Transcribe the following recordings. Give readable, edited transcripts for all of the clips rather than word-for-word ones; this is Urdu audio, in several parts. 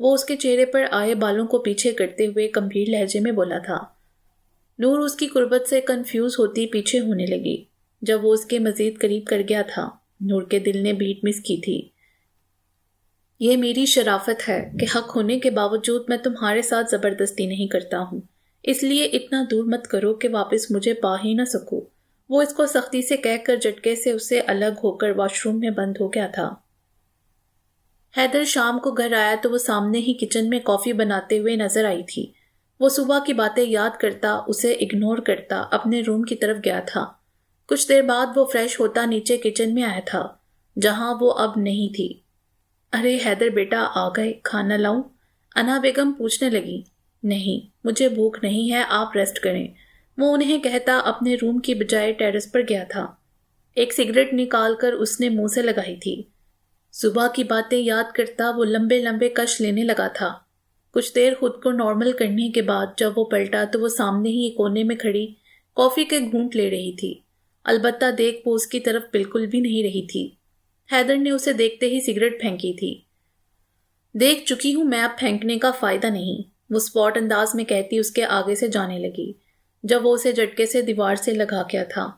وہ اس کے چہرے پر آئے بالوں کو پیچھے کرتے ہوئے گمبھیر لہجے میں بولا تھا۔ نور اس کی قربت سے کنفیوز ہوتی پیچھے ہونے لگی۔ جب وہ اس کے مزید قریب کر گیا تھا، نور کے دل نے بیٹ مس کی تھی۔ یہ میری شرافت ہے کہ حق ہونے کے باوجود میں تمہارے ساتھ زبردستی نہیں کرتا ہوں، اس لیے اتنا دور مت کرو کہ واپس مجھے پا ہی نہ سکو۔ وہ اس کو سختی سے کہہ کر جھٹکے سے اس سے الگ ہو کر واش روم میں بند ہو گیا تھا۔ حیدر شام کو گھر آیا تو وہ سامنے ہی کچن میں کافی بناتے ہوئے نظر آئی تھی۔ وہ صبح کی باتیں یاد کرتا، اسے اگنور کرتا اپنے روم کی طرف گیا تھا۔ کچھ دیر بعد وہ فریش ہوتا نیچے کچن میں آیا تھا، جہاں وہ اب نہیں تھی۔ ارے حیدر بیٹا آ گئے، کھانا لاؤں؟ انا بیگم پوچھنے لگی۔ نہیں، مجھے بھوک نہیں ہے، آپ ریسٹ کریں۔ وہ انہیں کہتا اپنے روم کی بجائے ٹیرس پر گیا تھا۔ ایک سگریٹ نکال کر اس نے منہ سے لگائی تھی۔ صبح کی باتیں یاد کرتا وہ لمبے لمبے کش لینے لگا تھا۔ کچھ دیر خود کو نارمل کرنے کے بعد جب وہ پلٹا تو وہ سامنے ہی ایک کونے میں کھڑی کافی کے گھونٹ لے رہی تھی، البتہ دیکھ وہ اس کی طرف بالکل بھی نہیں رہی تھی۔ حیدر نے اسے دیکھتے ہی سگریٹ پھینکی تھی۔ دیکھ چکی ہوں میں، اب پھینکنے کا فائدہ نہیں، وہ اسپاٹ انداز میں کہتی اس کے آگے سے جانے لگی، جب وہ اسے جھٹکے سے دیوار سے لگا گیا تھا۔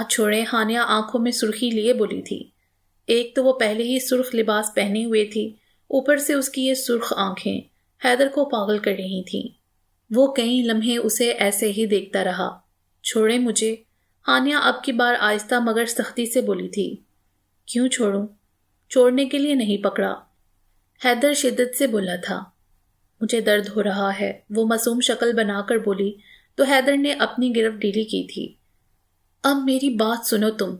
چھوڑیں، ہانیہ آنکھوں میں سرخی لیے بولی تھی۔ ایک تو وہ پہلے ہی سرخ لباس پہنے ہوئے تھی، اوپر سے اس کی یہ سرخ آنکھیں حیدر کو پاگل کر رہی تھیں۔ وہ کئی لمحے اسے ایسے ہی دیکھتا رہا۔ چھوڑیں مجھے، ہانیہ اب کی بار آہستہ مگر سختی سے بولی تھی۔ کیوں چھوڑوں؟ چھوڑنے کے لیے نہیں پکڑا، حیدر شدت سے بولا تھا۔ مجھے درد ہو رہا ہے، وہ معصوم شکل بنا کر بولی تو حیدر نے اپنی گرفت ڈھیلی کی تھی۔ اب میری بات سنو تم،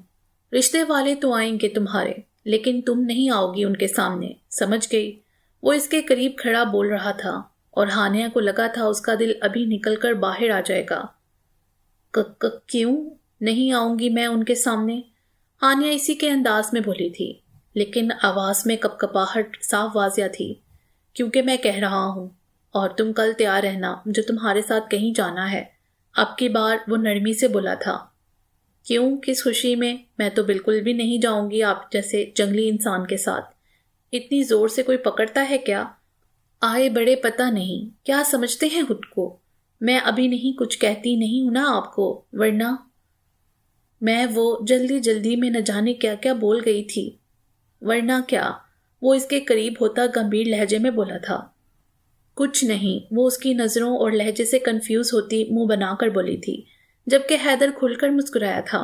رشتے والے تو آئیں گے تمہارے، لیکن تم نہیں آؤ گی ان کے سامنے، سمجھ گئی؟ وہ اس کے قریب کھڑا بول رہا تھا اور ہانیہ کو لگا تھا اس کا دل ابھی نکل کر باہر آ جائے گا۔ کیوں نہیں آؤں گی میں ان کے سامنے؟ ہانیہ اسی کے انداز میں بولی تھی، لیکن آواز میں کپکپاہٹ صاف واضح تھی۔ کیونکہ میں کہہ رہا ہوں، اور تم کل تیار رہنا، مجھے تمہارے ساتھ کہیں جانا ہے۔ اب کی بار وہ نرمی سے بولا تھا۔ کیوں، کس خوشی میں تو بالکل بھی نہیں جاؤں گی آپ جیسے جنگلی انسان کے ساتھ۔ اتنی زور سے کوئی پکڑتا ہے کیا؟ آئے بڑے پتہ نہیں کیا سمجھتے ہیں خود کو۔ میں ابھی نہیں کچھ کہتی نہیں ہوں نا آپ کو، ورنہ میں وہ جلدی میں نہ جانے کیا کیا بول گئی تھی۔ ورنہ کیا؟ وہ اس کے قریب ہوتا گمبھیر لہجے میں بولا تھا۔ کچھ نہیں، وہ اس کی نظروں اور لہجے سے کنفیوز ہوتی منہ بنا کر بولی تھی، جبکہ حیدر کھل کر مسکرایا تھا۔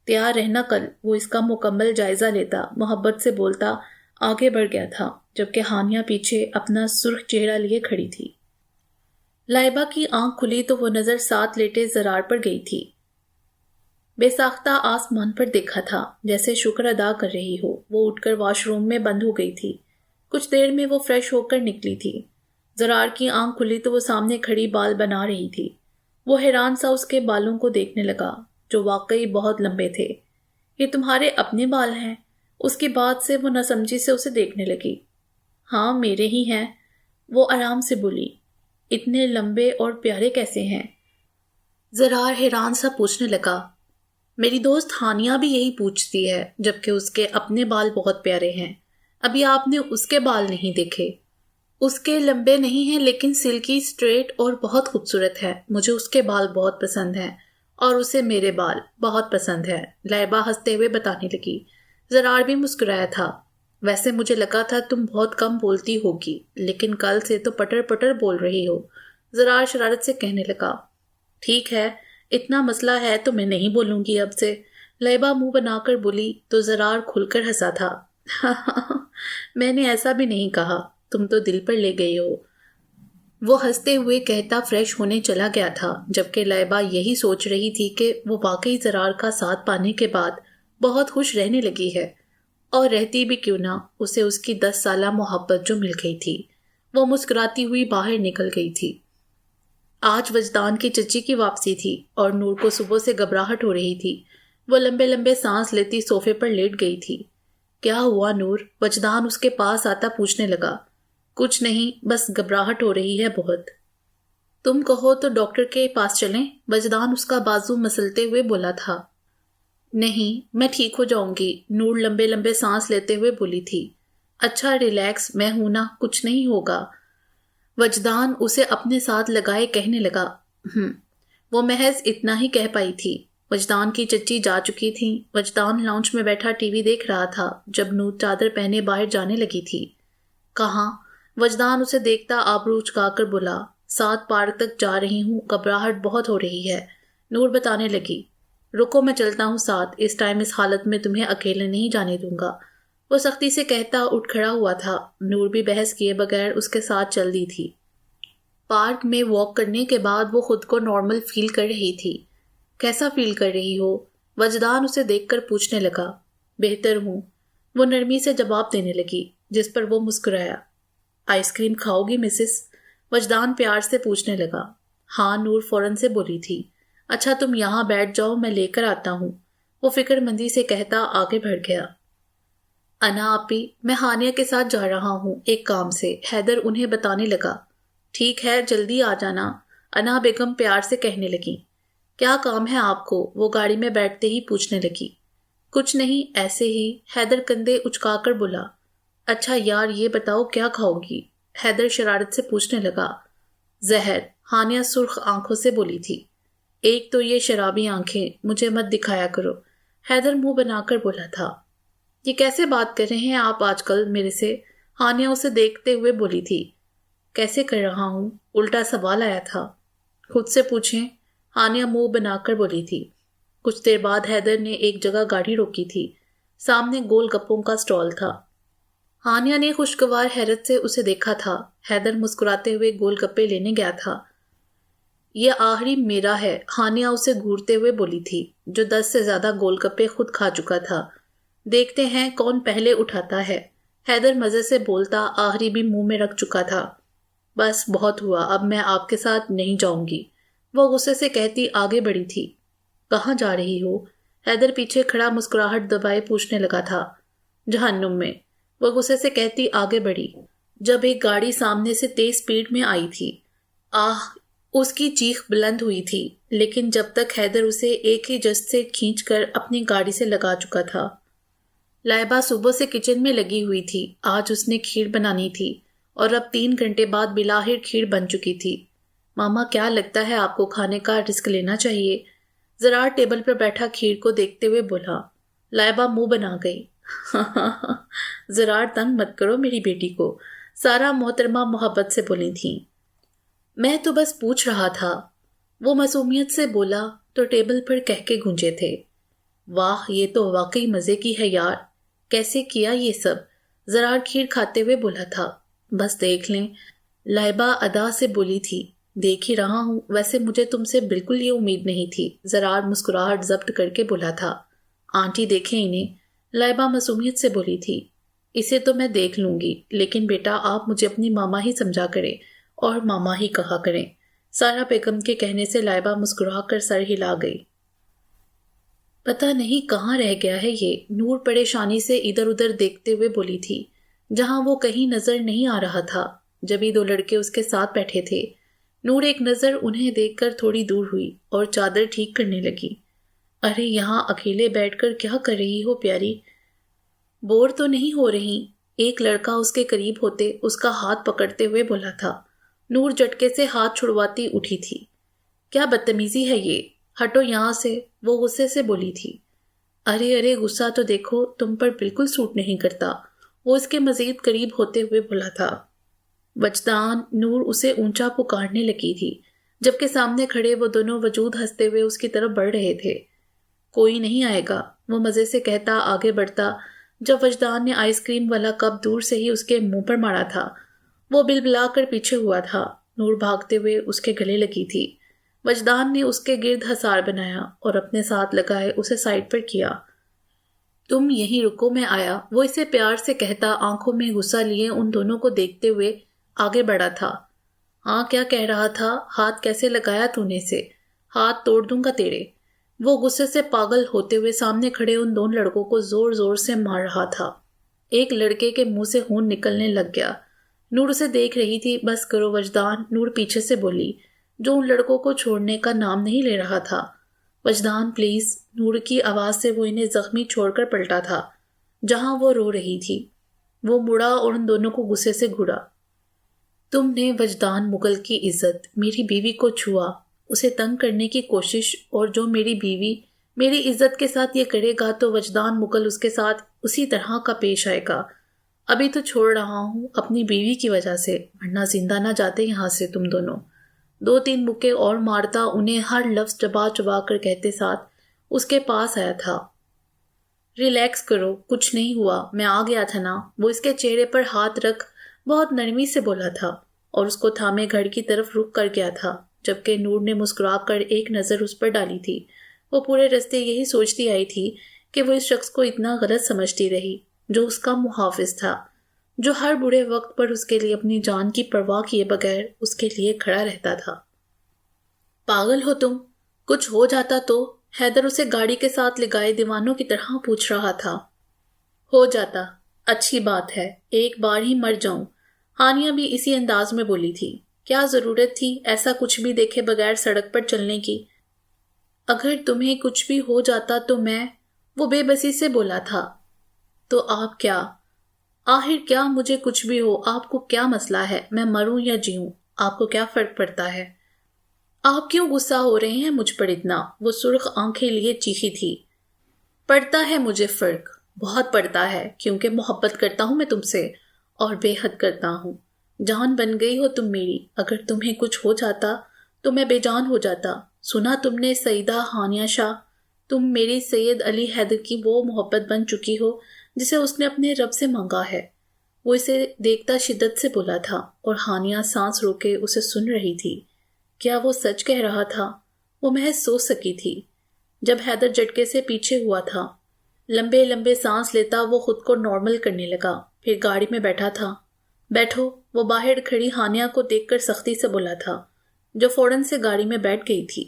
تیار رہنا کل، وہ اس کا مکمل جائزہ لیتا، محبت سے بولتا آگے بڑھ گیا تھا، جبکہ ہانیہ پیچھے اپنا سرخ چہرہ لیے کھڑی تھی۔ لائبہ کی آنکھ کھلی تو وہ نظر ساتھ لیٹے زرار پر گئی تھی۔ بے ساختہ آسمان پر دیکھا تھا، جیسے شکر ادا کر رہی ہو۔ وہ اٹھ کر واش روم میں بند ہو گئی تھی۔ کچھ دیر میں وہ فریش ہو کر نکلی تھی۔ زرار کی آنکھ کھلی تو وہ سامنے کھڑی بال بنا رہی تھی۔ وہ حیران سا اس کے بالوں کو دیکھنے لگا، جو واقعی بہت لمبے تھے۔ یہ تمہارے اپنے بال ہیں؟ اس کی بات سے وہ ناسمجھی سے اسے دیکھنے لگی۔ ہاں میرے ہی ہیں، وہ آرام سے بولی۔ اتنے لمبے اور پیارے کیسے ہیں؟ زرار حیران سا پوچھنے لگا۔ میری دوست ہانیہ بھی یہی پوچھتی ہے، جبکہ اس کے اپنے بال بہت پیارے ہیں۔ ابھی آپ نے اس کے بال نہیں دیکھے۔ اس کے لمبے نہیں ہیں لیکن سلکی، اسٹریٹ اور بہت خوبصورت ہے۔ مجھے اس کے بال بہت پسند ہیں اور اسے میرے بال بہت پسند ہے، لائبہ ہنستے ہوئے بتانے لگی۔ زرار بھی مسکرایا تھا۔ ویسے مجھے لگا تھا تم بہت کم بولتی ہوگی، لیکن کل سے تو پٹر پٹر بول رہی ہو، زرار شرارت سے کہنے لگا۔ ٹھیک ہے، اتنا مسئلہ ہے تو میں نہیں بولوں گی اب سے، لائبہ منہ بنا کر بولی تو زرار کھل کر ہنسا تھا۔ میں نے ایسا بھی نہیں کہا، تم تو دل پر لے گئی ہو، وہ ہنستے ہوئے کہتا فریش ہونے چلا گیا تھا، جبکہ لائبہ یہی سوچ رہی تھی کہ وہ واقعی زرار کا ساتھ پانے کے بعد بہت خوش رہنے لگی ہے، اور رہتی بھی کیوں نہ، اسے اس کی 10 سالہ محبت جو مل گئی تھی۔ وہ مسکراتی ہوئی باہر نکل گئی تھی۔ آج وجدان کی چچی کی واپسی تھی اور نور کو صبح سے گھبراہٹ ہو رہی تھی۔ وہ لمبے لمبے سانس لیتی صوفے پر لیٹ گئی تھی۔ کیا ہوا نور؟ وجدان اس کے پاس آتا پوچھنے لگا۔ کچھ نہیں، بس گھبراہٹ ہو رہی ہے بہت۔ تم کہو تو ڈاکٹر کے پاس چلیں؟ وجدان اس کا بازو مسلتے ہوئے بولا تھا۔ نہیں، میں ٹھیک ہو جاؤں گی، نور لمبے لمبے سانس لیتے ہوئے بولی تھی۔ اچھا ریلیکس، میں ہوں نا، کچھ نہیں ہوگا۔ وجدان اسے اپنے ساتھ لگائے کہنے لگا۔ وہ محض اتنا ہی کہہ پائی تھی۔ وجدان کی چچی جا چکی تھی۔ وجدان لاؤنج میں بیٹھا ٹی وی دیکھ رہا تھا جب نور چادر پہنے باہر جانے لگی تھی۔ کہاں؟ وجدان اسے دیکھتا آبرو اچکا کر بولا۔ 7 پارک تک جا رہی ہوں، گھبراہٹ بہت ہو رہی ہے۔ نور بتانے لگی۔ رکو میں چلتا ہوں ساتھ، اس ٹائم اس حالت میں تمہیں اکیلے نہیں جانے دوں گا۔ وہ سختی سے کہتا اٹھ کھڑا ہوا تھا۔ نور بھی بحث کیے بغیر اس کے ساتھ چل دی تھی۔ پارک میں واک کرنے کے بعد وہ خود کو نارمل فیل کر رہی تھی۔ کیسا فیل کر رہی ہو؟ وجدان اسے دیکھ کر پوچھنے لگا۔ بہتر ہوں، وہ نرمی سے جواب دینے لگی، جس پر وہ مسکرایا۔ آئس کریم کھاؤ گی مسز؟ وجدان پیار سے پوچھنے لگا۔ ہاں، نور فوراً سے بولی تھی۔ اچھا تم یہاں بیٹھ جاؤ، میں لے کر آتا ہوں، وہ فکر مندی سے کہتا آگے بڑھ گیا۔ انا آپی، میں ہانیہ کے ساتھ جا رہا ہوں ایک کام سے، حیدر انہیں بتانے لگا۔ ٹھیک ہے، جلدی آ جانا، انا بیگم پیار سے کہنے لگی۔ کیا کام ہے آپ کو؟ وہ گاڑی میں بیٹھتے ہی پوچھنے لگی۔ کچھ نہیں، ایسے ہی، حیدر کندھے اچکا کر بولا۔ اچھا یار یہ بتاؤ کیا کھاؤ گی؟ حیدر شرارت سے پوچھنے لگا۔ زہر، ہانیہ سرخ آنکھوں سے بولی تھی۔ ایک تو یہ شرابی آنکھیں، مجھے مت دکھایا کرو، حیدر منہ بنا کر بولا تھا۔ یہ کیسے بات کر رہے ہیں آپ آج کل میرے سے؟ ہانیہ اسے دیکھتے ہوئے بولی تھی۔ کیسے کر رہا ہوں؟ الٹا سوال آیا تھا۔ خود سے پوچھیں، ہانیہ منہ بنا کر بولی تھی۔ کچھ دیر بعد حیدر نے ایک جگہ گاڑی روکی تھی۔ سامنے گول گپوں کا سٹال تھا۔ ہانیہ نے خوشگوار حیرت سے اسے دیکھا تھا۔ حیدر مسکراتے ہوئے گول گپے لینے گیا تھا۔ یہ آخری میرا ہے، ہانیہ اسے گھورتے ہوئے بولی تھی، جو 10 سے زیادہ گول گپے خود کھا چکا تھا۔ دیکھتے ہیں کون پہلے اٹھاتا ہے، حیدر مزے سے بولتا آخری بھی منہ میں رکھ چکا تھا۔ بس بہت ہوا، اب میں آپ کے ساتھ نہیں جاؤں گی، وہ غصے سے کہتی آگے بڑھی تھی۔ کہاں جا رہی ہو؟ حیدر پیچھے کھڑا مسکراہٹ دبائے پوچھنے لگا تھا۔ جہنم میں، وہ غصے سے کہتی آگے بڑھی۔ جب ایک گاڑی سامنے سے تیز سپیڈ میں آئی تھی۔ آہ، اس کی چیخ بلند ہوئی تھی، لیکن جب تک حیدر اسے ایک ہی جست سے کھینچ کر اپنی گاڑی سے لگا چکا تھا۔ لائبہ صبح سے کچن میں لگی ہوئی تھی۔ آج اس نے کھیر بنانی تھی اور اب 3 گھنٹے بعد بلاخر کھیر بن چکی تھی۔ ماما کیا لگتا ہے آپ کو کھانے کا رسک لینا چاہیے؟ زرار ٹیبل پر بیٹھا کھیر کو دیکھتے ہوئے بولا۔ لائبہ منہ بنا گئی۔ زرار تنگ مت کرو میری بیٹی کو، سارا محترمہ محبت سے بولی تھیں۔ میں تو بس پوچھ رہا تھا، وہ معصومیت سے بولا تو ٹیبل پر کہکے گونجے تھے۔ واہ، یہ تو واقعی مزے کی ہے یار، کیسے کیا یہ سب؟ زرار کھیر کھاتے ہوئے بولا تھا۔ بس دیکھ لیں، لائبہ ادا سے بولی تھی۔ دیکھ ہی رہا ہوں، ویسے مجھے تم سے بالکل یہ امید نہیں تھی، زرار مسکراہٹ ضبط کر کے بولا تھا۔ آنٹی دیکھیں انہیں، لائبہ معصومیت سے بولی تھی۔ اسے تو میں دیکھ لوں گی، لیکن بیٹا آپ مجھے اپنی ماما ہی سمجھا کریں اور ماما ہی کہا کریں۔ سارا بیگم کے کہنے سے لائبہ مسکرا کر سر ہلا گئی۔ پتہ نہیں کہاں رہ گیا ہے یہ، نور پریشانی سے ادھر ادھر دیکھتے ہوئے بولی تھی۔ جہاں وہ کہیں نظر نہیں آ رہا تھا، جبھی 2 لڑکے اس کے ساتھ بیٹھے تھے۔ نور ایک نظر انہیں دیکھ کر تھوڑی دور ہوئی اور چادر ٹھیک کرنے لگی۔ ارے یہاں اکیلے بیٹھ کر کیا کر رہی ہو پیاری؟ بور تو نہیں ہو رہی؟ ایک لڑکا اس کے قریب ہوتے اس کا ہاتھ پکڑتے ہوئے بولا تھا۔ نور جھٹکے سے ہاتھ چھڑواتی اٹھی تھی۔ کیا بدتمیزی ہے یہ، ہٹو یہاں سے، وہ غصے سے بولی تھی۔ ارے غصہ تو دیکھو تم پر بالکل سوٹ نہیں کرتا، وہ اس کے مزید قریب ہوتے ہوئے بولا تھا۔ وجدان، نور اسے اونچا پکارنے لگی تھی، جبکہ سامنے کھڑے وہ دونوں وجود ہنستے ہوئے اس کی طرف بڑھ رہے تھے۔ کوئی نہیں آئے گا، وہ مزے سے کہتا آگے بڑھتا۔ جب وجدان نے آئس کریم والا کپ دور سے ہی اس کے منہ پر مارا تھا، وہ بلبلا کر پیچھے ہوا تھا۔ نور بھاگتے ہوئے اس کے گلے لگی تھی۔ وجدان نے اس کے گرد حصار بنایا اور اپنے ساتھ لگائے اسے سائڈ پر کیا۔ تم یہیں رکو، میں آیا، وہ اسے پیار سے کہتا آنکھوں میں غصہ لیے ان دونوں کو دیکھتے ہوئے آگے بڑھا تھا۔ ہاں کیا کہہ رہا تھا؟ ہاتھ کیسے لگایا تو نے سے؟ ہاتھ توڑ دوں گا تیرے، وہ غصے سے پاگل ہوتے ہوئے سامنے کھڑے ان 2 لڑکوں کو زور زور سے مار رہا تھا۔ ایک لڑکے کے منہ سے خون نکلنے لگ گیا۔ نور اسے دیکھ رہی تھی۔ بس کرو وجدان، نور پیچھے سے بولی، جو ان لڑکوں کو چھوڑنے کا نام نہیں لے رہا تھا۔ وجدان پلیز، نور کی آواز سے وہ انہیں زخمی چھوڑ کر پلٹا تھا جہاں وہ رو رہی تھی۔ وہ مڑا اور ان دونوں کو غصے سے گھڑا۔ تم نے وجدان مغل کی عزت، میری بیوی کو چھوا، اسے تنگ کرنے کی کوشش، اور جو میری بیوی میری عزت کے ساتھ یہ کرے گا تو وجدان مغل اس کے ساتھ اسی طرح کا پیش آئے گا۔ ابھی تو چھوڑ رہا ہوں اپنی بیوی کی وجہ سے، ورنہ زندہ نہ جاتے یہاں سے تم دونوں۔ 2-3 مکے اور مارتا انہیں ہر لفظ چبا چبا کر کہتے ساتھ اس کے پاس آیا تھا۔ ریلیکس کرو، کچھ نہیں ہوا، میں آ گیا تھا نا۔ وہ اس کے چہرے پر ہاتھ رکھ بہت نرمی سے بولا تھا اور اس کو تھامے گھر کی طرف رخ کر گیا تھا، جبکہ نور نے مسکرا کر ایک نظر اس پر ڈالی تھی۔ وہ پورے راستے یہی سوچتی آئی تھی کہ وہ اس شخص کو اتنا غلط سمجھتی رہی جو اس کا محافظ تھا، جو ہر برے وقت پر اس کے لیے اپنی جان کی پرواہ کیے بغیر اس کے لیے کھڑا رہتا تھا۔ پاگل ہو تم؟ کچھ ہو جاتا تو؟ حیدر اسے گاڑی کے ساتھ لگائے دیوانوں کی طرح پوچھ رہا تھا۔ ہو جاتا، اچھی بات ہے، ایک بار ہی مر جاؤں۔ ہانیہ بھی اسی انداز میں بولی تھی۔ کیا ضرورت تھی ایسا کچھ بھی دیکھے بغیر سڑک پر چلنے کی؟ اگر تمہیں کچھ بھی ہو جاتا تو میں، وہ بے بسی سے بولا تھا۔ تو آپ کیا؟ آخر کیا مجھے کچھ بھی ہو، آپ کو کیا مسئلہ ہے؟ میں مروں یا جیوں، آپ کو کیا فرق پڑتا ہے؟ آپ کیوں غصہ ہو رہے ہیں مجھ پر اتنا؟ وہ سرخ آنکھیں لیے چیخی تھی۔ پڑتا ہے مجھے فرق، بہت پڑتا ہے، کیونکہ محبت کرتا ہوں میں تم سے، اور بے حد کرتا ہوں۔ جان بن گئی ہو تم میری، اگر تمہیں کچھ ہو جاتا تو میں بے جان ہو جاتا۔ سنا تم نے سیدہ ہانیہ شاہ، تم میری سید علی حیدر کی وہ محبت بن چکی ہو جسے اس نے اپنے رب سے مانگا ہے۔ وہ اسے دیکھتا شدت سے بولا تھا اور ہانیہ سانس روکے اسے سن رہی تھی۔ کیا وہ سچ کہہ رہا تھا؟ وہ محض سوچ سکی تھی۔ جب حیدر جھٹکے سے پیچھے ہوا تھا، لمبے لمبے سانس لیتا وہ خود کو نارمل کرنے لگا، پھر گاڑی میں بیٹھا تھا۔ بیٹھو، وہ باہر کھڑی ہانیہ کو دیکھ کر سختی سے بولا تھا، جو فوراً سے گاڑی میں بیٹھ گئی تھی۔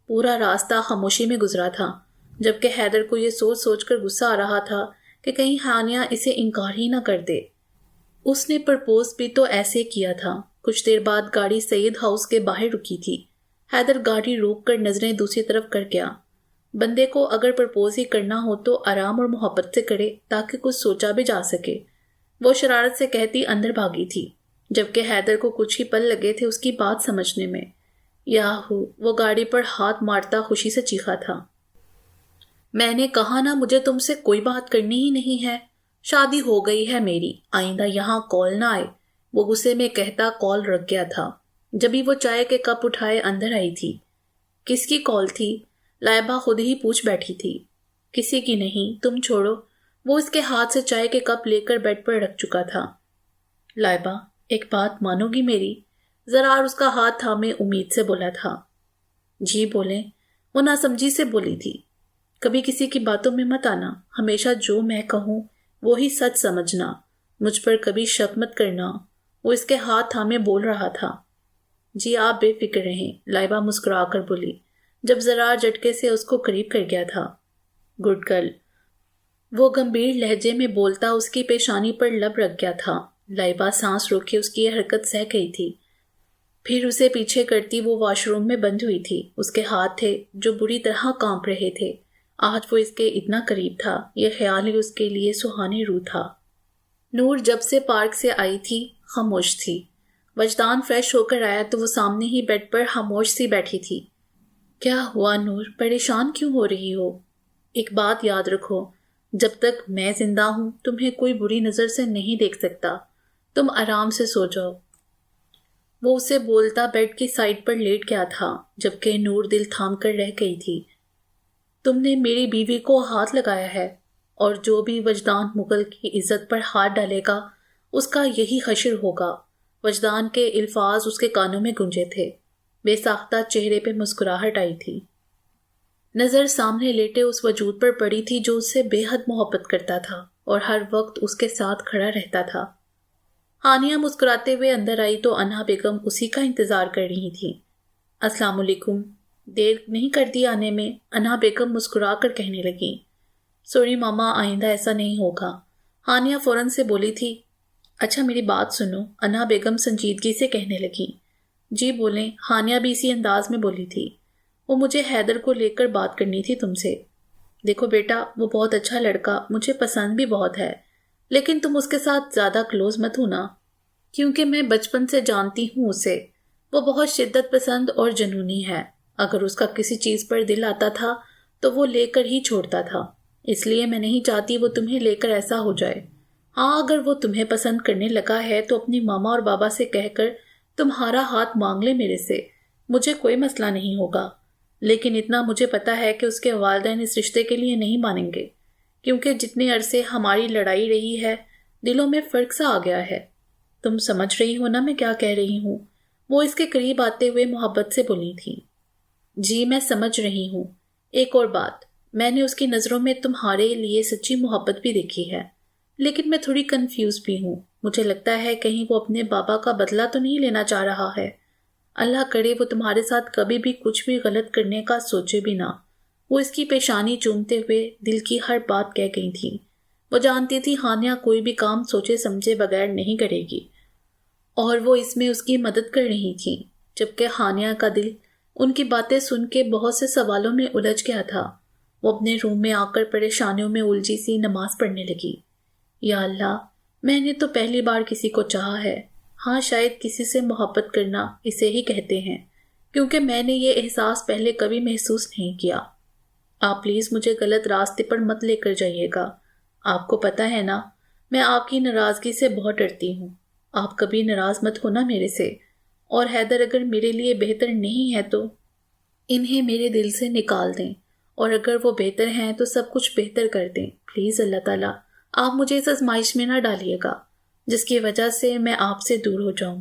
پورا راستہ خاموشی میں گزرا تھا، جبکہ حیدر کو یہ سوچ سوچ کر غصہ آ رہا تھا کہ کہیں ہانیہ اسے انکار ہی نہ کر دے۔ اس نے پرپوز بھی تو ایسے کیا تھا۔ کچھ دیر بعد گاڑی سید ہاؤس کے باہر رکی تھی۔ حیدر گاڑی روک کر نظریں دوسری طرف کر گیا۔ بندے کو اگر پرپوز ہی کرنا ہو تو آرام اور محبت سے کرے تاکہ کچھ سوچا بھی جا سکے۔ وہ شرارت سے کہتی اندر بھاگی تھی، جبکہ حیدر کو کچھ ہی پل لگے تھے اس کی بات سمجھنے میں۔ یاہو، وہ گاڑی پر ہاتھ مارتا خوشی سے چیخا تھا۔ میں نے کہا نا مجھے تم سے کوئی بات کرنی ہی نہیں ہے، شادی ہو گئی ہے میری، آئندہ یہاں کال نہ آئے۔ وہ غصے میں کہتا کال رکھ گیا تھا۔ جبھی وہ چائے کے کپ اٹھائے اندر آئی تھی۔ کس کی کال تھی؟ لائبہ خود ہی پوچھ بیٹھی تھی۔ کسی کی نہیں، تم چھوڑو۔ وہ اس کے ہاتھ سے چائے کے کپ لے کر بیڈ پر رکھ چکا تھا۔ لائبہ، ایک بات مانو گی میری؟ زرار اس کا ہاتھ تھامے امید سے بولا تھا۔ جی بولیں، وہ ناسمجھی سے بولی تھی۔ کبھی کسی کی باتوں میں مت آنا، ہمیشہ جو میں کہوں وہی سچ سمجھنا، مجھ پر کبھی شک مت کرنا۔ وہ اس کے ہاتھ تھامے بول رہا تھا۔ جی آپ بے فکر رہیں، لائبہ مسکرا کر بولی، جب زرار جھٹکے سے اس کو قریب کر گیا تھا۔ گڈ گرل، وہ گمبھیر لہجے میں بولتا اس کی پیشانی پر لب رکھ گیا تھا۔ لائبہ سانس روکے اس کی یہ حرکت سہ گئی تھی۔ پھر اسے پیچھے کرتی وہ واش روم میں بند ہوئی تھی۔ اس کے ہاتھ تھے جو بری طرح کانپ رہے تھے۔ آج وہ اس کے اتنا قریب تھا، یہ خیال ہی اس کے لیے سہانی روح تھا۔ نور جب سے پارک سے آئی تھی خاموش تھی۔ وجدان فریش ہو کر آیا تو وہ سامنے ہی بیڈ پر خاموش سی بیٹھی تھی۔ کیا ہوا نور، پریشان کیوں ہو رہی ہو؟ ایک بات یاد رکھو، جب تک میں زندہ ہوں تمہیں کوئی بری نظر سے نہیں دیکھ سکتا۔ تم آرام سے سو جاؤ۔ وہ اسے بولتا بیڈ کی سائڈ پر لیٹ گیا تھا، جبکہ نور دل تھام کر رہ گئی تھی۔ تم نے میری بیوی کو ہاتھ لگایا ہے، اور جو بھی وجدان مغل کی عزت پر ہاتھ ڈالے گا اس کا یہی حشر ہوگا۔ وجدان کے الفاظ اس کے کانوں میں گونجے تھے۔ بے ساختہ چہرے پہ مسکراہٹ آئی تھی۔ نظر سامنے لیٹے اس وجود پر پڑی تھی جو اس سے بے حد محبت کرتا تھا اور ہر وقت اس کے ساتھ کھڑا رہتا تھا۔ ہانیہ مسکراتے ہوئے اندر آئی تو انہا بیگم اسی کا انتظار کر رہی تھی۔ السلام علیکم، دیر نہیں کر دی آنے میں؟ انہا بیگم مسکرا کر کہنے لگی۔ سوری ماما، آئندہ ایسا نہیں ہوگا، ہانیہ فوراً سے بولی تھی۔ اچھا میری بات سنو، انہا بیگم سنجیدگی سے کہنے لگی۔ جی بولیں، ہانیہ بھی اسی انداز میں بولی تھی۔ وہ مجھے حیدر کو لے کر بات کرنی تھی تم سے۔ دیکھو بیٹا، وہ بہت اچھا لڑکا، مجھے پسند بھی بہت ہے، لیکن تم اس کے ساتھ زیادہ کلوز مت ہونا، کیونکہ میں بچپن سے جانتی ہوں اسے، وہ بہت شدت پسند اور جنونی ہے۔ اگر اس کا کسی چیز پر دل آتا تھا تو وہ لے کر ہی چھوڑتا تھا، اس لیے میں نہیں چاہتی وہ تمہیں لے کر ایسا ہو جائے۔ ہاں، اگر وہ تمہیں پسند کرنے لگا ہے تو اپنی ماما اور بابا سے کہہ کر تمہارا ہاتھ مانگ لے میرے سے، مجھے کوئی مسئلہ نہیں ہوگا۔ لیکن اتنا مجھے پتا ہے کہ اس کے والدین اس رشتے کے لیے نہیں مانیں گے، کیونکہ جتنے عرصے ہماری لڑائی رہی ہے دلوں میں فرق سا آ گیا ہے۔ تم سمجھ رہی ہو نا میں کیا کہہ رہی ہوں؟ وہ اس کے قریب آتے ہوئے محبت سے بولی تھی۔ جی میں سمجھ رہی ہوں۔ ایک اور بات، میں نے اس کی نظروں میں تمہارے لیے سچی محبت بھی دیکھی ہے، لیکن میں تھوڑی کنفیوز بھی ہوں۔ مجھے لگتا ہے کہیں وہ اپنے بابا کا بدلہ تو نہیں لینا چاہ رہا ہے۔ اللہ کرے وہ تمہارے ساتھ کبھی بھی کچھ بھی غلط کرنے کا سوچے بھی نہ۔ وہ اس کی پیشانی چومتے ہوئے دل کی ہر بات کہہ گئی تھی۔ وہ جانتی تھی ہانیہ کوئی بھی کام سوچے سمجھے بغیر نہیں کرے گی، اور وہ اس میں اس کی مدد کر رہی تھی، جبکہ ہانیہ کا دل ان کی باتیں سن کے بہت سے سوالوں میں الجھ گیا تھا۔ وہ اپنے روم میں آ کر پریشانیوں میں الجھی سی نماز پڑھنے لگی۔ یا اللہ، میں نے تو پہلی بار کسی کو چاہا ہے۔ ہاں، شاید کسی سے محبت کرنا اسے ہی کہتے ہیں، کیونکہ میں نے یہ احساس پہلے کبھی محسوس نہیں کیا۔ آپ پلیز مجھے غلط راستے پر مت لے کر جائیے گا۔ آپ کو پتہ ہے نا، میں آپ کی ناراضگی سے بہت ڈرتی ہوں۔ آپ کبھی ناراض مت ہونا میرے سے، اور حیدر اگر میرے لیے بہتر نہیں ہے تو انہیں میرے دل سے نکال دیں، اور اگر وہ بہتر ہیں تو سب کچھ بہتر کر دیں۔ پلیز اللہ تعالیٰ، آپ مجھے اس آزمائش میں نہ ڈالیے گا جس کی وجہ سے میں آپ سے دور ہو جاؤں۔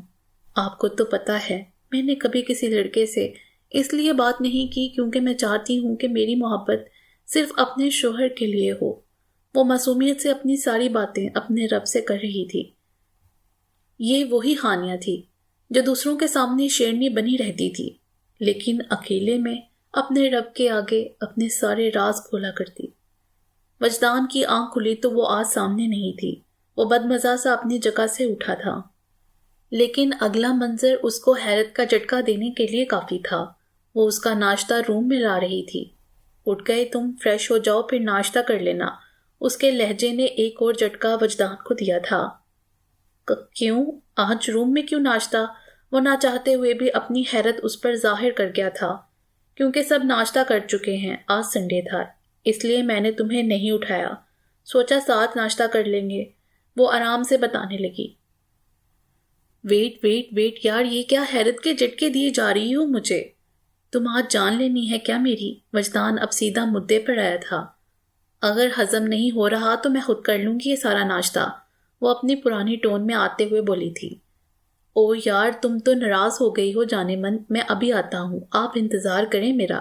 آپ کو تو پتہ ہے میں نے کبھی کسی لڑکے سے اس لیے بات نہیں کی کیونکہ میں چاہتی ہوں کہ میری محبت صرف اپنے شوہر کے لیے ہو۔ وہ معصومیت سے اپنی ساری باتیں اپنے رب سے کر رہی تھی۔ یہ وہی ہانیہ تھی جو دوسروں کے سامنے شیرنی بنی رہتی تھی، لیکن اکیلے میں اپنے رب کے آگے اپنے سارے راز کھولا کرتی۔ وجدان کی آنکھ کھلی تو وہ آج سامنے نہیں تھی۔ وہ بدمزہ سا اپنی جگہ سے اٹھا تھا، لیکن اگلا منظر اس کو حیرت کا جھٹکا دینے کے لیے کافی تھا۔ وہ اس کا ناشتہ روم میں لا رہی تھی۔ اٹھ گئے تم، فریش ہو جاؤ پھر ناشتہ کر لینا۔ اس کے لہجے نے ایک اور جھٹکا وجدان کو دیا تھا۔ کیوں؟ آج روم میں کیوں ناشتہ؟ وہ نہ چاہتے ہوئے بھی اپنی حیرت اس پر ظاہر کر گیا تھا۔ کیونکہ سب ناشتہ کر چکے ہیں، آج سنڈے تھا، اس لیے میں نے تمہیں نہیں اٹھایا، سوچا ساتھ ناشتہ کر لیں گے۔ وہ آرام سے بتانے لگی۔ ویٹ یار، یہ کیا حیرت کے جھٹکے دیے جا رہی ہو مجھے؟ تم آج جان لینی ہے کیا میری؟ وجدان اب سیدھا مدعے پر آیا تھا۔ اگر ہضم نہیں ہو رہا تو میں خود کر لوں گی یہ سارا ناشتہ، وہ اپنی پرانی ٹون میں آتے ہوئے بولی تھی۔ او یار، تم تو ناراض ہو گئی ہو جانے من، میں ابھی آتا ہوں، آپ انتظار کریں میرا،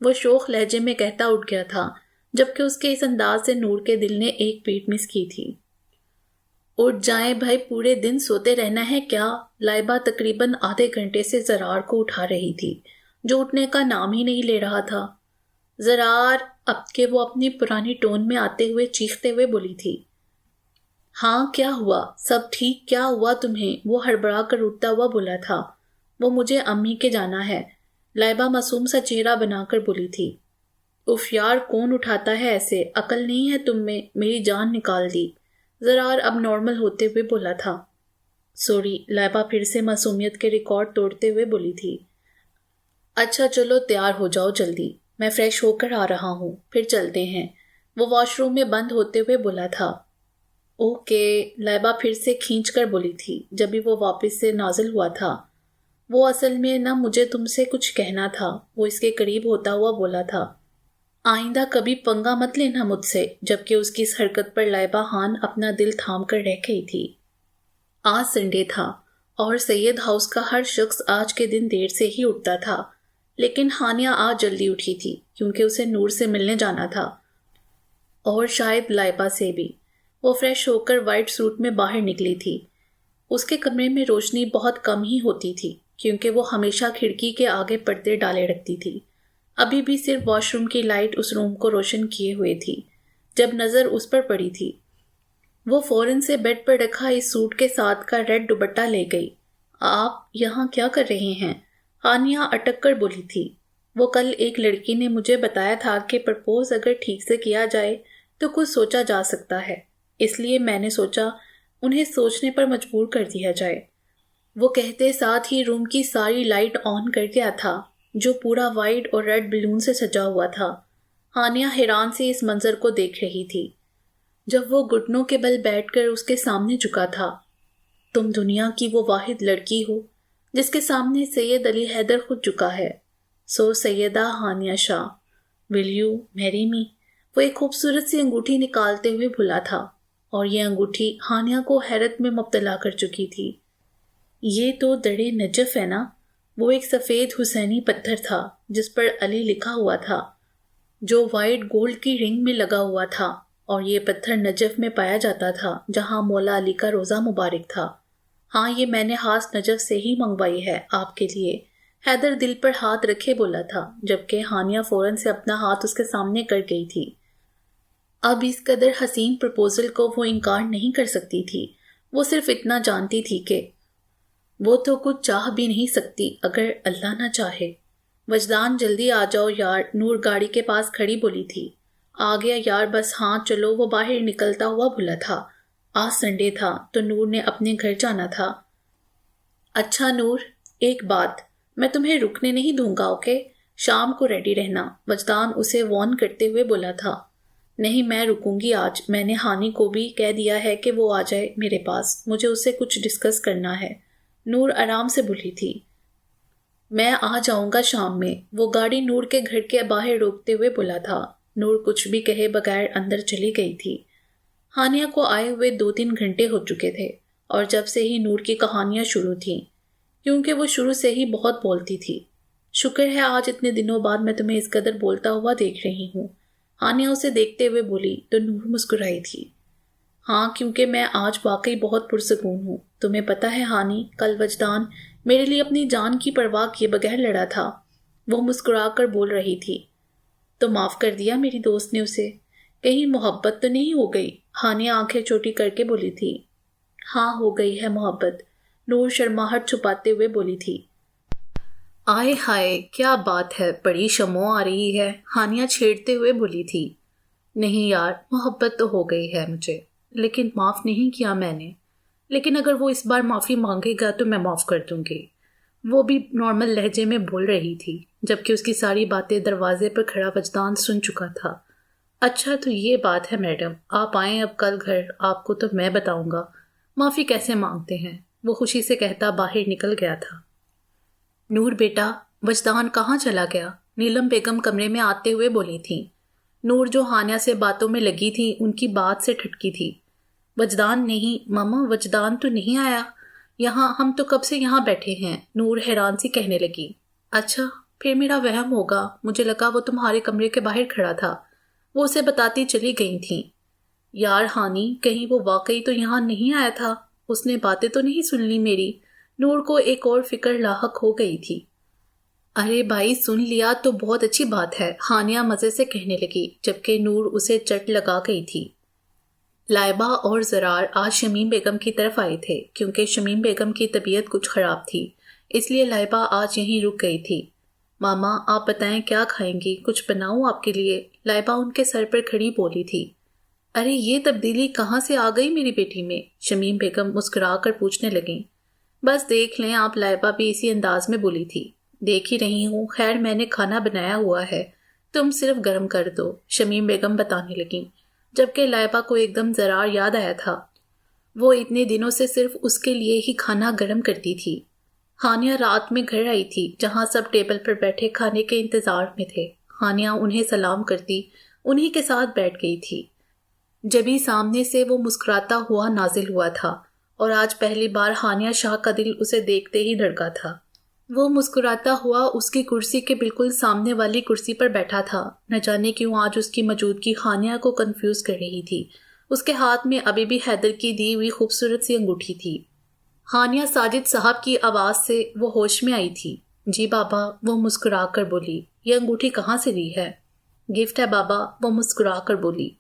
وہ شوخ لہجے میں کہتا اٹھ گیا تھا، جبکہ اس کے اس انداز سے نور کے دل نے ایک پیٹ مس کی تھی۔ اٹھ جائیں بھائی، پورے دن سوتے رہنا ہے کیا؟ لائبہ تقریباً آدھے گھنٹے سے زرار کو اٹھا رہی تھی، جو اٹھنے کا نام ہی نہیں لے رہا تھا۔ زرار، اب کہ وہ اپنی پرانی ٹون میں آتے ہوئے چیختے ہوئے بولی تھی۔ ہاں کیا ہوا؟ سب ٹھیک؟ کیا ہوا تمہیں؟ وہ ہڑبڑا کر اٹھتا ہوا بولا تھا۔ وہ مجھے امی کے جانا ہے، لائبہ معصوم سا چہرہ بنا کر بولی تھی۔ اف یار، کون اٹھاتا ہے ایسے؟ عقل نہیں ہے تم میں، میری جان نکال دی، زرار اب نارمل ہوتے ہوئے بولا تھا۔ سوری، لائبہ پھر سے معصومیت کے ریکارڈ توڑتے ہوئے بولی تھی۔ اچھا چلو تیار ہو جاؤ جلدی، میں فریش ہو کر آ رہا ہوں، پھر چلتے ہیں، وہ واش روم میں بند ہوتے ہوئے بولا تھا۔ اوکے، لائبہ پھر سے کھینچ کر بولی تھی، جبھی وہ واپس سے نازل ہوا تھا۔ وہ اصل میں نہ مجھے تم سے کچھ کہنا تھا، وہ اس کے قریب ہوتا ہوا بولا تھا۔ آئندہ کبھی پنگا مت لینا مجھ سے، جبکہ اس کی اس حرکت پر لائبہ خان اپنا دل تھام کر رہ گئی تھی۔ آج سنڈے تھا اور سید ہاؤس کا ہر شخص آج کے دن دیر سے ہی اٹھتا تھا، لیکن ہانیہ آج جلدی اٹھی تھی کیونکہ اسے نور سے ملنے جانا تھا، اور شاید لائبہ سے بھی۔ وہ فریش ہو کر وائٹ سوٹ میں باہر نکلی تھی۔ اس کے کمرے میں روشنی بہت کم ہی ہوتی تھی کیونکہ وہ ہمیشہ کھڑکی کے آگے پردے ڈالے رکھتی تھی۔ ابھی بھی صرف واش روم کی لائٹ اس روم کو روشن کیے ہوئے تھی۔ جب نظر اس پر پڑی تھی، وہ فوراً سے بیڈ پر رکھا اس سوٹ کے ساتھ کا ریڈ دوپٹہ لے گئی۔ آپ یہاں کیا کر رہے ہیں؟ ہانیہ اٹک کر بولی تھی۔ وہ کل ایک لڑکی نے مجھے بتایا تھا کہ پرپوز اگر ٹھیک سے کیا جائے تو کچھ سوچا جا سکتا ہے۔ اس لیے میں نے سوچا انہیں سوچنے پر مجبور کر دیا جائے۔ وہ کہتے ساتھ ہی روم کی ساری لائٹ آن کر دیا تھا جو پورا وائٹ اور ریڈ بلون سے سجا ہوا تھا۔ ہانیہ حیران سے اس منظر کو دیکھ رہی تھی جب وہ گھٹنوں کے بل بیٹھ کر اس کے سامنے جھکا تھا۔ تم دنیا کی وہ واحد لڑکی ہو جس کے سامنے سید علی حیدر خود جھکا ہے۔ سو سیدہ ہانیہ شاہ، ول یو میری می؟ وہ ایک خوبصورت سی انگوٹھی نکالتے ہوئے بھلا تھا اور یہ انگوٹھی ہانیہ کو حیرت میں مبتلا کر چکی تھی۔ یہ تو درِ نجف ہے نا؟ وہ ایک سفید حسینی پتھر تھا جس پر علی لکھا ہوا تھا جو وائٹ گولڈ کی رنگ میں لگا ہوا تھا، اور یہ پتھر نجف میں پایا جاتا تھا جہاں مولا علی کا روزہ مبارک تھا۔ ہاں، یہ میں نے خاص نجف سے ہی منگوائی ہے آپ کے لیے، حیدر دل پر ہاتھ رکھے بولا تھا، جبکہ ہانیہ فوراً سے اپنا ہاتھ اس کے سامنے کر گئی تھی۔ اب اس قدر حسین پرپوزل کو وہ انکار نہیں کر سکتی تھی۔ وہ صرف اتنا جانتی تھی کہ وہ تو کچھ چاہ بھی نہیں سکتی اگر اللہ نہ چاہے۔ وجدان جلدی آ جاؤ یار، نور گاڑی کے پاس کھڑی بولی تھی۔ آ گیا یار، بس ہاں چلو۔ وہ باہر نکلتا ہوا بھولا تھا آج سنڈے تھا تو نور نے اپنے گھر جانا تھا۔ اچھا نور، ایک بات، میں تمہیں رکنے نہیں دوں گا، اوکے؟ شام کو ریڈی رہنا، وجدان اسے وارن کرتے ہوئے بولا تھا۔ نہیں، میں رکوں گی آج، میں نے ہانی کو بھی کہہ دیا ہے کہ وہ آ جائے میرے پاس، مجھے اس سے کچھ ڈسکس کرنا ہے۔ نور آرام سے بولی تھی۔ میں آ جاؤں گا شام میں، وہ گاڑی نور کے گھر کے باہر روکتے ہوئے بولا تھا۔ نور کچھ بھی کہے بغیر اندر چلی گئی تھی۔ ہانیہ کو آئے ہوئے 2-3 گھنٹے ہو چکے تھے اور جب سے ہی نور کی کہانیاں شروع تھیں، کیونکہ وہ شروع سے ہی بہت بولتی تھی۔ شکر ہے آج اتنے دنوں بعد میں تمہیں اس قدر بولتا ہوا دیکھ رہی ہوں، ہانیہ اسے دیکھتے ہوئے بولی تو نور مسکرائی تھی۔ ہاں، کیونکہ میں آج واقعی بہت پرسکون ہوں۔ تمہیں پتہ ہے ہانی، کل وجدان میرے لیے اپنی جان کی پرواہ کیے بغیر لڑا تھا۔ وہ مسکرا کر بول رہی تھی۔ تو معاف کر دیا میری دوست نے اسے؟ کہیں محبت تو نہیں ہو گئی؟ ہانیہ آنکھیں چھوٹی کر کے بولی تھی۔ ہاں، ہو گئی ہے محبت، نور شرماہٹ چھپاتے ہوئے بولی تھی۔ آئے ہائے، کیا بات ہے، بڑی شمع آ رہی ہے، ہانیہ چھیڑتے ہوئے بولی تھی۔ نہیں یار، محبت تو ہو گئی ہے مجھے، لیکن معاف نہیں کیا میں نے۔ لیکن اگر وہ اس بار معافی مانگے گا تو میں معاف کر دوں گی۔ وہ بھی نارمل لہجے میں بول رہی تھی جبکہ اس کی ساری باتیں دروازے پر کھڑا وجدان سن چکا تھا۔ اچھا تو یہ بات ہے میڈم، آپ آئیں اب کل گھر، آپ کو تو میں بتاؤں گا معافی کیسے مانگتے ہیں، وہ خوشی سے کہتا باہر نکل گیا تھا۔ نور بیٹا، وجدان کہاں چلا گیا؟ نیلم بیگم کمرے میں آتے ہوئے بولی تھی۔ نور جو ہانیہ سے باتوں میں لگی تھی ان کی بات سے ٹھٹکی تھی۔ وجدان نہیں ماما، وجدان تو نہیں آیا یہاں، ہم تو کب سے یہاں بیٹھے ہیں، نور حیران سی کہنے لگی۔ اچھا، پھر میرا وہم ہوگا، مجھے لگا وہ تمہارے کمرے کے باہر کھڑا تھا، وہ اسے بتاتی چلی گئی تھیں۔ یار ہانی، کہیں وہ واقعی تو یہاں نہیں آیا تھا، اس نے باتیں تو نہیں سن لی میری؟ نور کو ایک اور فکر لاحق ہو گئی تھی۔ ارے بھائی، سن لیا تو بہت اچھی بات ہے، ہانیہ مزے سے کہنے لگی جبکہ نور اسے چٹ لگا گئی تھی۔ لائبہ اور زرار آج شمیم بیگم کی طرف آئے تھے کیونکہ شمیم بیگم کی طبیعت کچھ خراب تھی، اس لیے لائبہ آج یہیں رک گئی تھی۔ ماما آپ بتائیں کیا کھائیں گی، کچھ بناؤں آپ کے لیے؟ لائبہ ان کے سر پر کھڑی بولی تھی۔ ارے یہ تبدیلی کہاں سے آ گئی میری بیٹی میں؟ شمیم بیگم مسکرا کر پوچھنے لگیں۔ بس دیکھ لیں آپ، لائبہ بھی اسی انداز میں بولی تھی۔ دیکھ ہی رہی ہوں، خیر میں نے کھانا بنایا ہوا ہے، تم صرف گرم کر دو، شمیم بیگم بتانے لگیں، جبکہ لائبہ کو ایک دم زرار یاد آیا تھا۔ وہ اتنے دنوں سے صرف اس کے لیے ہی کھانا گرم کرتی تھی۔ ہانیہ رات میں گھر آئی تھی جہاں سب ٹیبل پر بیٹھے کھانے کے انتظار میں تھے۔ ہانیہ انہیں سلام کرتی انہی کے ساتھ بیٹھ گئی تھی۔ جبھی سامنے سے وہ مسکراتا ہوا نازل ہوا تھا اور آج پہلی بار ہانیہ شاہ کا دل اسے دیکھتے ہی دھڑکا تھا۔ وہ مسکراتا ہوا اس کی کرسی کے بالکل سامنے والی کرسی پر بیٹھا تھا۔ نہ جانے کیوں آج اس کی موجودگی ہانیہ کو کنفیوز کر رہی تھی۔ اس کے ہاتھ میں ابھی بھی حیدر کی دی ہوئی خوبصورت سی انگوٹھی تھی۔ ہانیہ ساجد صاحب کی آواز سے وہ ہوش میں آئی تھی۔ جی بابا، وہ مسکرا کر بولی۔ یہ انگوٹھی کہاں سے لی ہے؟ گفٹ ہے بابا، وہ مسکرا کر بولی۔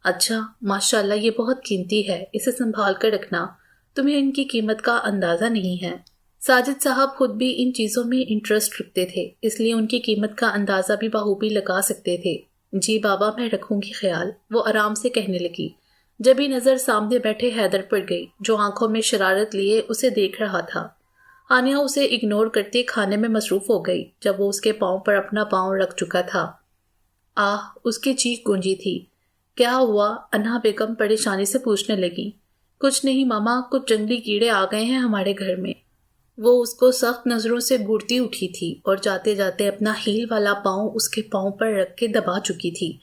اچھا، ماشاءاللہ، یہ بہت قیمتی ہے، اسے سنبھال کر رکھنا، تمہیں ان کی قیمت کا اندازہ نہیں ہے۔ ساجد صاحب خود بھی ان چیزوں میں انٹرسٹ رکھتے تھے، اس لیے ان کی قیمت کا اندازہ بھی بخوبی لگا سکتے تھے۔ جی بابا، میں رکھوں گی خیال، وہ آرام سے کہنے لگی۔ جبھی نظر سامنے بیٹھے حیدر پر گئی جو آنکھوں میں شرارت لیے اسے دیکھ رہا تھا۔ آنیہ اسے اگنور کرتے کھانے میں مصروف ہو گئی جب وہ اس کے پاؤں پر اپنا پاؤں رکھ چکا تھا۔ اس کی چیخ گونجی تھی۔ کیا ہوا؟ انہا بیگم پریشانی سے پوچھنے لگی۔ کچھ نہیں ماما، کچھ جنگلی کیڑے آ گئے ہیں ہمارے گھر میں۔ وہ اس کو سخت نظروں سے گھورتی اٹھی تھی اور جاتے جاتے اپنا ہیل والا پاؤں اس کے پاؤں پر رکھ کے دبا چکی تھی،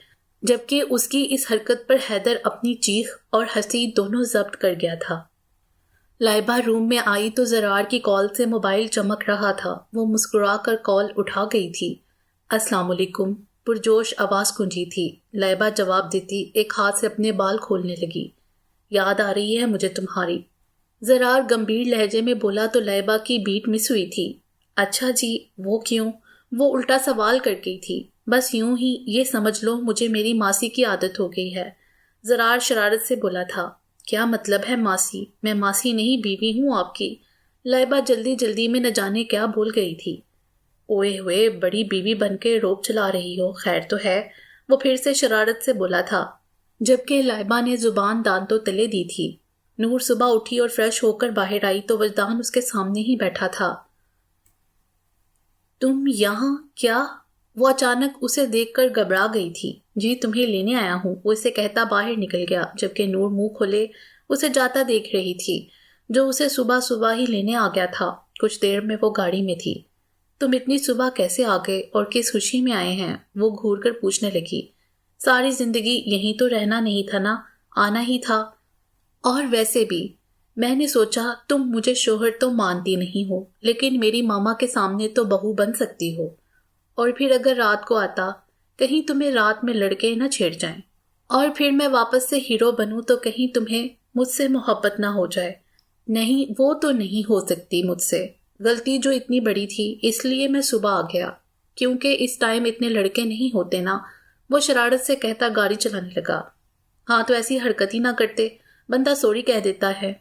جبکہ اس کی اس حرکت پر حیدر اپنی چیخ اور ہنسی دونوں ضبط کر گیا تھا۔ لائبہ روم میں آئی تو زرار کی کال سے موبائل چمک رہا تھا۔ وہ مسکرا کر کال اٹھا گئی تھی۔ السلام علیکم، پرجوش آواز گونجی تھی۔ لائبہ جواب دیتی ایک ہاتھ سے اپنے بال کھولنے لگی۔ یاد آ رہی ہے مجھے تمہاری، زرار گمبھیر لہجے میں بولا تو لائبہ کی بیٹ مس ہوئی تھی۔ اچھا جی، وہ کیوں؟ وہ الٹا سوال کر گئی تھی۔ بس یوں ہی، یہ سمجھ لو مجھے میری ماسی کی عادت ہو گئی ہے، زرار شرارت سے بولا تھا۔ کیا مطلب ہے ماسی؟ میں ماسی نہیں، بیوی ہوں آپ کی۔ لائبہ جلدی جلدی میں نہ جانے کیا بول گئی تھی۔ اوئے ہوئے، بڑی بیوی بن کے روب چلا رہی ہو، خیر تو ہے، وہ پھر سے شرارت سے بولا تھا، جبکہ لائبہ نے زبان دانتوں تلے دی تھی۔ نور صبح اٹھی اور فریش ہو کر باہر آئی تو وجدان اس کے سامنے ہی بیٹھا تھا۔ تم یہاں کیا؟ وہ اچانک اسے دیکھ کر گھبرا گئی تھی۔ جی تمہیں لینے آیا ہوں، وہ اسے کہتا باہر نکل گیا، جبکہ نور منہ کھولے اسے جاتا دیکھ رہی تھی، جو اسے صبح صبح ہی لینے آ گیا تھا۔ کچھ دیر میں وہ گاڑی میں تھی۔ تم اتنی صبح کیسے آ گئے اور کس خوشی میں آئے ہیں؟ وہ گھور کر پوچھنے لگی۔ ساری زندگی یہیں تو رہنا نہیں تھا نا، آنا ہی تھا۔ اور ویسے بھی میں نے سوچا تم مجھے شوہر تو مانتی نہیں ہو، لیکن میری ماما کے سامنے تو بہو بن سکتی ہو، اور پھر اگر رات کو آتا، کہیں تمہیں رات میں لڑکے نہ چھیڑ جائیں، اور پھر میں واپس سے ہیرو بنوں تو کہیں تمہیں مجھ سے محبت نہ ہو جائے۔ نہیں، وہ تو نہیں ہو سکتی مجھ سے، غلطی جو اتنی بڑی تھی اس لیے میں صبح آ گیا، کیونکہ اس ٹائم اتنے لڑکے نہیں ہوتے نا، وہ شرارت سے کہتا گاڑی چلانے لگا۔ ہاں تو ایسی حرکت ہی نہ کرتے، بندہ سوری کہہ دیتا ہے۔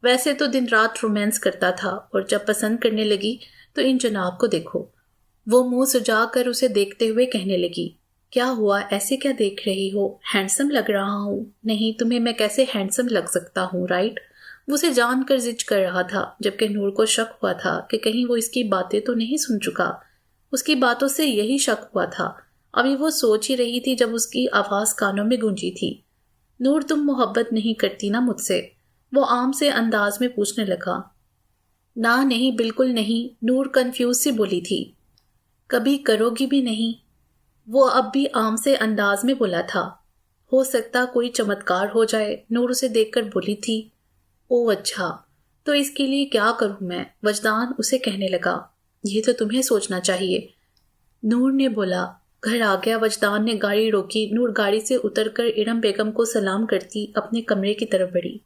ویسے تو دن رات رومانس کرتا تھا، اور جب پسند کرنے لگی تو ان جناب کو دیکھو۔ وہ منہ سجا کر اسے دیکھتے ہوئے کہنے لگی، کیا ہوا؟ ایسے کیا دیکھ رہی ہو؟ ہینڈسم لگ رہا ہوں؟ نہیں، تمہیں میں کیسے ہینڈسم لگ سکتا ہوں، رائٹ؟ وہ اسے جان کر زج کر رہا تھا، جبکہ نور کو شک ہوا تھا کہ کہیں وہ اس کی باتیں تو نہیں سن چکا۔ اس کی باتوں سے یہی شک ہوا تھا۔ ابھی وہ سوچ ہی رہی تھی جب اس کی آواز کانوں میں گونجی تھی۔ نور تم محبت نہیں کرتی نا مجھ سے؟ وہ عام سے انداز میں پوچھنے لگا۔ نہ نہیں، بالکل نہیں، نور کنفیوز سی بولی تھی۔ کبھی کرو گی بھی نہیں؟ وہ اب بھی عام سے انداز میں بولا تھا۔ ہو سکتا کوئی چمتکار ہو جائے، نور اسے دیکھ کر بولی تھی۔ او اچھا، تو اس کے لیے کیا کروں میں؟ وجدان اسے کہنے لگا۔ یہ تو تمہیں سوچنا چاہیے، نور نے بولا۔ گھر آ گیا، وجدان نے گاڑی روکی۔ نور گاڑی سے اتر کر ارم بیگم کو سلام کرتی اپنے کمرے کی طرف بڑھی۔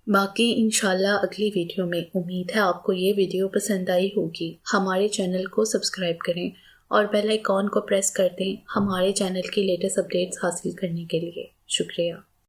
باقی انشاءاللہ اگلی ویڈیو میں۔ امید ہے آپ کو یہ ویڈیو پسند آئی ہوگی۔ ہمارے چینل کو سبسکرائب کریں اور بیل آئیکن کو پریس کر دیں ہمارے چینل کی لیٹسٹ اپڈیٹس حاصل کرنے کے لیے۔ شکریہ۔